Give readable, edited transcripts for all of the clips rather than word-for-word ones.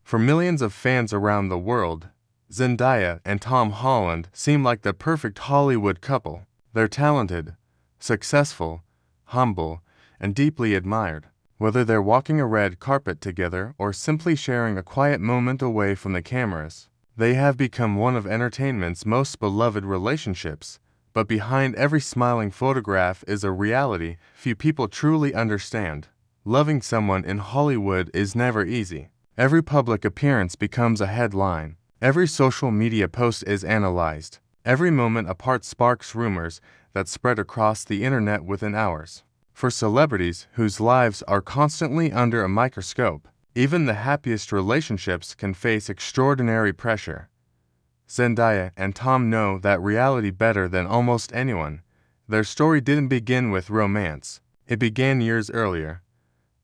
For millions of fans around the world, Zendaya and Tom Holland seem like the perfect Hollywood couple. They're talented, successful, humble, and deeply admired. Whether they're walking a red carpet together or simply sharing a quiet moment away from the cameras, they have become one of entertainment's most beloved relationships. But behind every smiling photograph is a reality few people truly understand. Loving someone in Hollywood is never easy. Every public appearance becomes a headline. Every social media post is analyzed. Every moment apart sparks rumors that spread across the internet within hours. For celebrities whose lives are constantly under a microscope, even the happiest relationships can face extraordinary pressure. Zendaya and Tom know that reality better than almost anyone. Their story didn't begin with romance. It began years earlier,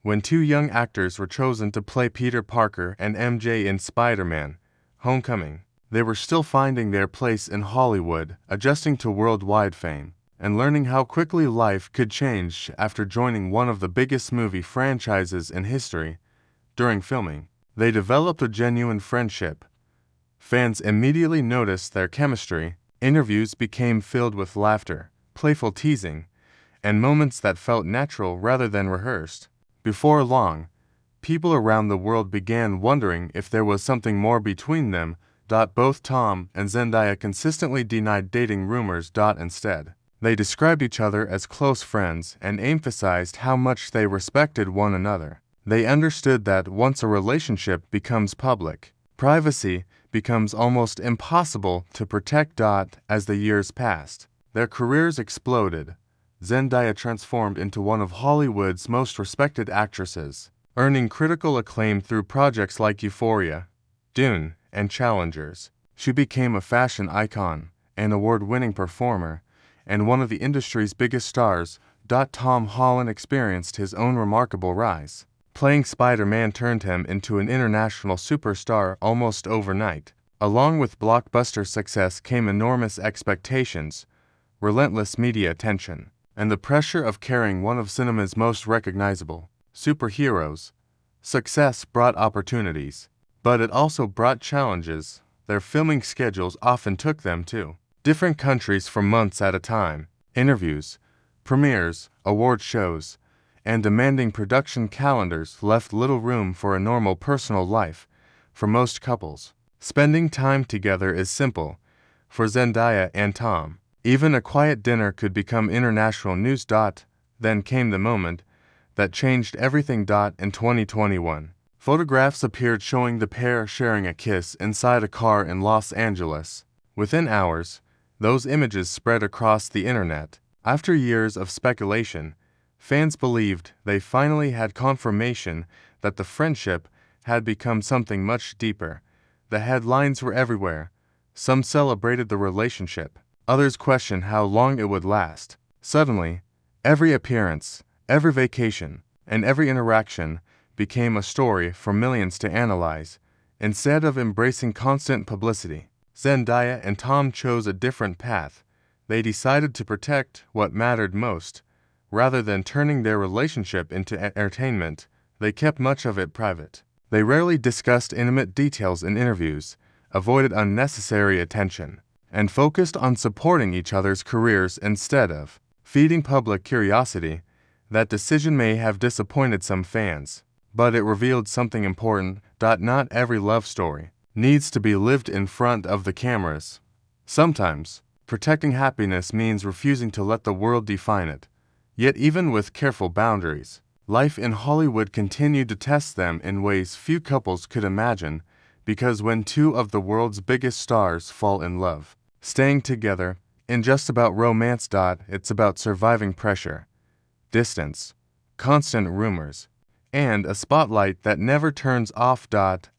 when two young actors were chosen to play Peter Parker and MJ in Spider-Man: Homecoming. They were still finding their place in Hollywood, adjusting to worldwide fame, and learning how quickly life could change after joining one of the biggest movie franchises in history. During filming, they developed a genuine friendship. Fans immediately noticed their chemistry. Interviews became filled with laughter, playful teasing, and moments that felt natural rather than rehearsed. Before long, people around the world began wondering if there was something more between them. Both Tom and Zendaya consistently denied dating rumors. Instead, they described each other as close friends and emphasized how much they respected one another. They understood that once a relationship becomes public, privacy becomes almost impossible to protect. As the years passed, their careers exploded. Zendaya transformed into one of Hollywood's most respected actresses, earning critical acclaim through projects like Euphoria, Dune, and Challengers. She became a fashion icon, an award-winning performer, and one of the industry's biggest stars. Tom Holland experienced his own remarkable rise. Playing Spider-Man turned him into an international superstar almost overnight. Along with blockbuster success came enormous expectations, relentless media attention, and the pressure of carrying one of cinema's most recognizable superheroes. Success brought opportunities, but it also brought challenges. Their filming schedules often took them to different countries for months at a time. Interviews, premieres, award shows, and demanding production calendars left little room for a normal personal life for most couples. Spending time together is simple. For Zendaya and Tom, even a quiet dinner could become international news. Then came the moment that changed everything. In 2021, photographs appeared showing the pair sharing a kiss inside a car in Los Angeles. Within hours, those images spread across the internet. After years of speculation, fans believed they finally had confirmation that the friendship had become something much deeper. The headlines were everywhere. Some celebrated the relationship. Others questioned how long it would last. Suddenly, every appearance, every vacation, and every interaction became a story for millions to analyze. Instead of embracing constant publicity, Zendaya and Tom chose a different path. They decided to protect what mattered most. Rather than turning their relationship into entertainment, they kept much of it private. They rarely discussed intimate details in interviews, avoided unnecessary attention, and focused on supporting each other's careers instead of feeding public curiosity. That decision may have disappointed some fans, but it revealed something important. Not every love story needs to be lived in front of the cameras. Sometimes, protecting happiness means refusing to let the world define it. Yet even with careful boundaries, life in Hollywood continued to test them in ways few couples could imagine, because when two of the world's biggest stars fall in love, staying together isn't just about romance. It's about surviving pressure, distance, constant rumors, and a spotlight that never turns off.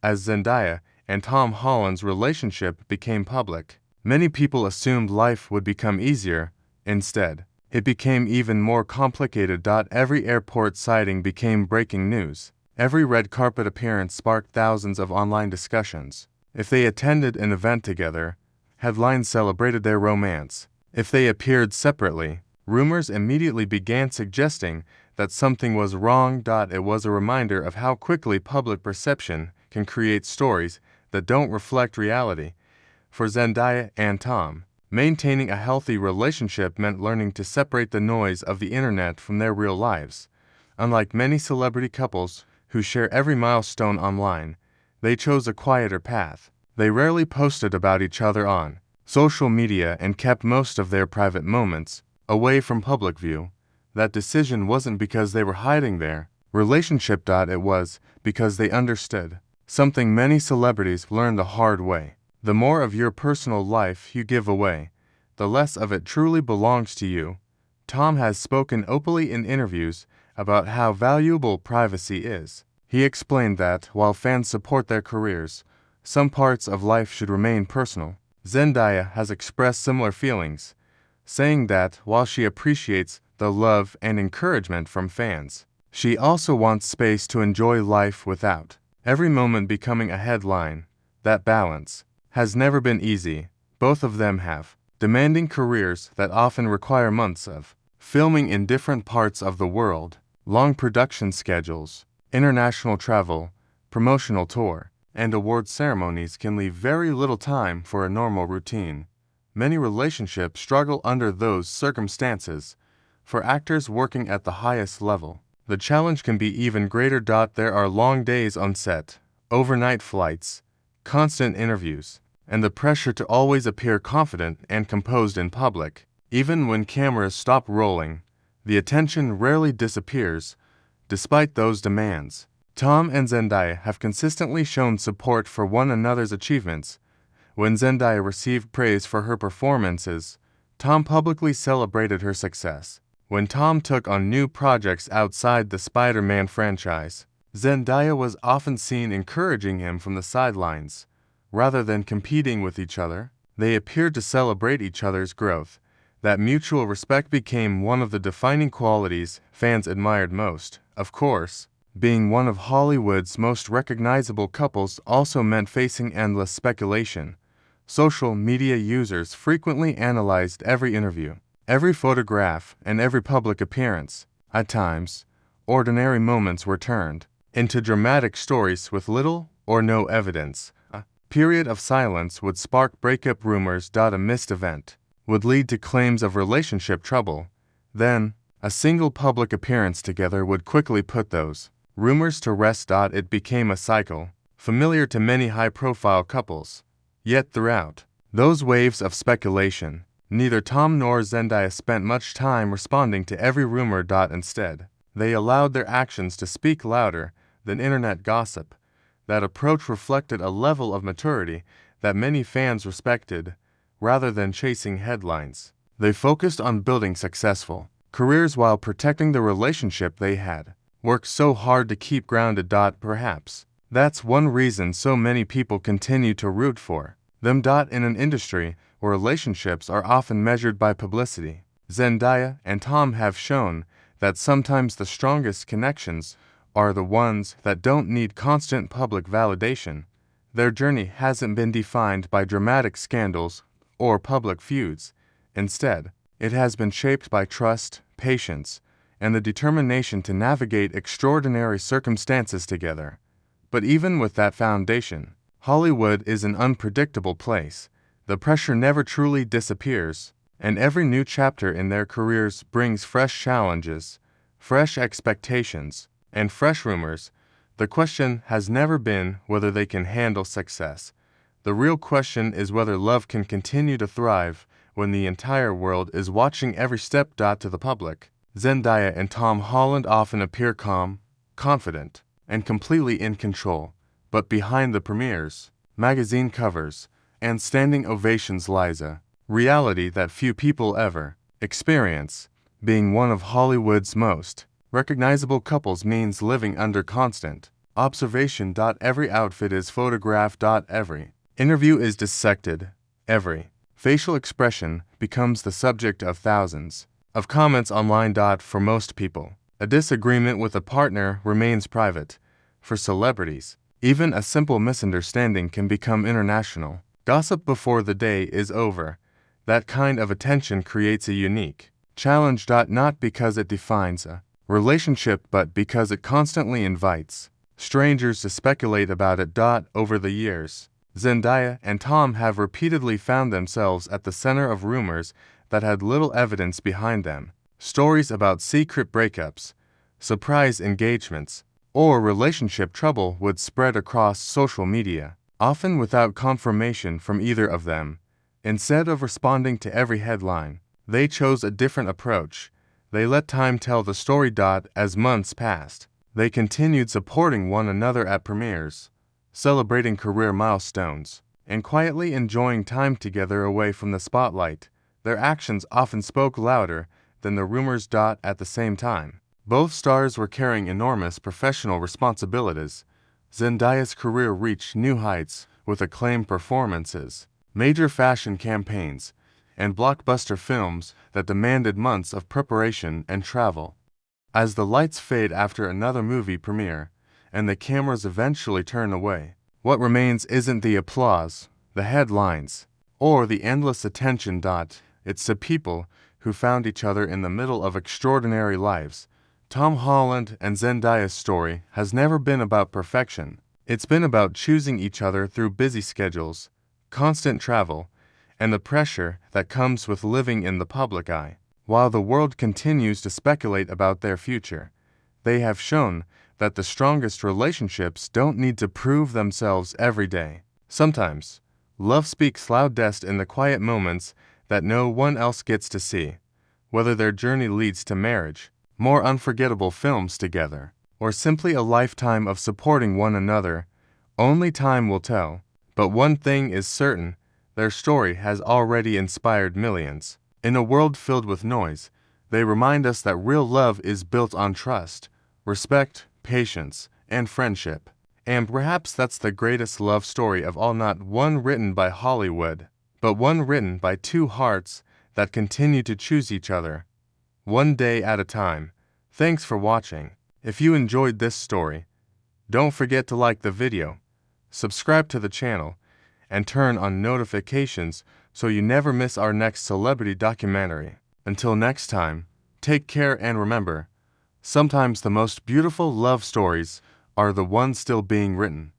As Zendaya and Tom Holland's relationship became public, many people assumed life would become easier. Instead, it became even more complicated. Every airport sighting became breaking news. Every red carpet appearance sparked thousands of online discussions. If they attended an event together, headlines celebrated their romance. If they appeared separately, rumors immediately began suggesting that something was wrong. It was a reminder of how quickly public perception can create stories that don't reflect reality. For Zendaya and Tom, maintaining a healthy relationship meant learning to separate the noise of the internet from their real lives. Unlike many celebrity couples who share every milestone online, they chose a quieter path. They rarely posted about each other on social media and kept most of their private moments away from public view. That decision wasn't because they were hiding their relationship. It was because they understood something many celebrities learn the hard way. The more of your personal life you give away, the less of it truly belongs to you. Tom has spoken openly in interviews about how valuable privacy is. He explained that, while fans support their careers, some parts of life should remain personal. Zendaya has expressed similar feelings, saying that while she appreciates the love and encouragement from fans, she also wants space to enjoy life without every moment becoming a headline. That balance has never been easy. Both of them have demanding careers that often require months of filming in different parts of the world, long production schedules, international travel, promotional tour, and award ceremonies can leave very little time for a normal routine. Many relationships struggle under those circumstances. For actors working at the highest level, the challenge can be even greater. There are long days on set, overnight flights, constant interviews, and the pressure to always appear confident and composed in public. Even when cameras stop rolling, the attention rarely disappears. Despite those demands, Tom and Zendaya have consistently shown support for one another's achievements. When Zendaya received praise for her performances, Tom publicly celebrated her success. When Tom took on new projects outside the Spider-Man franchise, Zendaya was often seen encouraging him from the sidelines. Rather than competing with each other, they appeared to celebrate each other's growth. That mutual respect became one of the defining qualities fans admired most. Of course, being one of Hollywood's most recognizable couples also meant facing endless speculation. Social media users frequently analyzed every interview, every photograph, and every public appearance. At times, ordinary moments were turned into dramatic stories with little or no evidence. A period of silence would spark breakup rumors. A missed event would lead to claims of relationship trouble. Then, a single public appearance together would quickly put those rumors to rest. It became a cycle, familiar to many high-profile couples. Yet throughout those waves of speculation, neither Tom nor Zendaya spent much time responding to every rumor. Instead, they allowed their actions to speak louder than internet gossip. That approach reflected a level of maturity that many fans respected. Rather than chasing headlines, they focused on building successful careers while protecting the relationship they had worked so hard to keep grounded. Perhaps that's one reason so many people continue to root for them. In an industry where relationships are often measured by publicity, Zendaya and Tom have shown that sometimes the strongest connections are the ones that don't need constant public validation. Their journey hasn't been defined by dramatic scandals or public feuds. Instead, it has been shaped by trust, patience, and the determination to navigate extraordinary circumstances together. But even with that foundation, Hollywood is an unpredictable place. The pressure never truly disappears, and every new chapter in their careers brings fresh challenges, fresh expectations, and fresh rumors. The question has never been whether they can handle success. The real question is whether love can continue to thrive when the entire world is watching every step. To the public, Zendaya and Tom Holland often appear calm, confident, and completely in control. But behind the premieres, magazine covers, and standing ovations lies a reality that few people ever experience. Being one of Hollywood's most recognizable couples means living under constant observation. Every outfit is photographed. Every interview is dissected. Every facial expression becomes the subject of thousands of comments online. For most people, a disagreement with a partner remains private. For celebrities, even a simple misunderstanding can become international gossip before the day is over. That kind of attention creates a unique challenge. Not because it defines a relationship but because it constantly invites strangers to speculate about it. Over the years, Zendaya and Tom have repeatedly found themselves at the center of rumors that had little evidence behind them. Stories about secret breakups, surprise engagements, or relationship trouble would spread across social media, often without confirmation from either of them. Instead of responding to every headline, they chose a different approach. They let time tell the story. As months passed, they continued supporting one another at premieres, celebrating career milestones, and quietly enjoying time together away from the spotlight. Their actions often spoke louder than the rumors. At the same time, both stars were carrying enormous professional responsibilities. Zendaya's career reached new heights with acclaimed performances, major fashion campaigns, and blockbuster films that demanded months of preparation and travel. As the lights fade after another movie premiere, and the cameras eventually turn away, what remains isn't the applause, the headlines, or the endless attention. It's the people who found each other in the middle of extraordinary lives. Tom Holland and Zendaya's story has never been about perfection. It's been about choosing each other through busy schedules, constant travel, and the pressure that comes with living in the public eye. While the world continues to speculate about their future, they have shown that the strongest relationships don't need to prove themselves every day. Sometimes, love speaks loudest in the quiet moments that no one else gets to see. Whether their journey leads to marriage, more unforgettable films together, or simply a lifetime of supporting one another, only time will tell. But one thing is certain, their story has already inspired millions. In a world filled with noise, they remind us that real love is built on trust, respect, patience, and friendship. And perhaps that's the greatest love story of all, not one written by Hollywood, but one written by two hearts that continue to choose each other, one day at a time. Thanks for watching. If you enjoyed this story, don't forget to like the video, subscribe to the channel, and turn on notifications so you never miss our next celebrity documentary. Until next time, take care and remember, sometimes the most beautiful love stories are the ones still being written.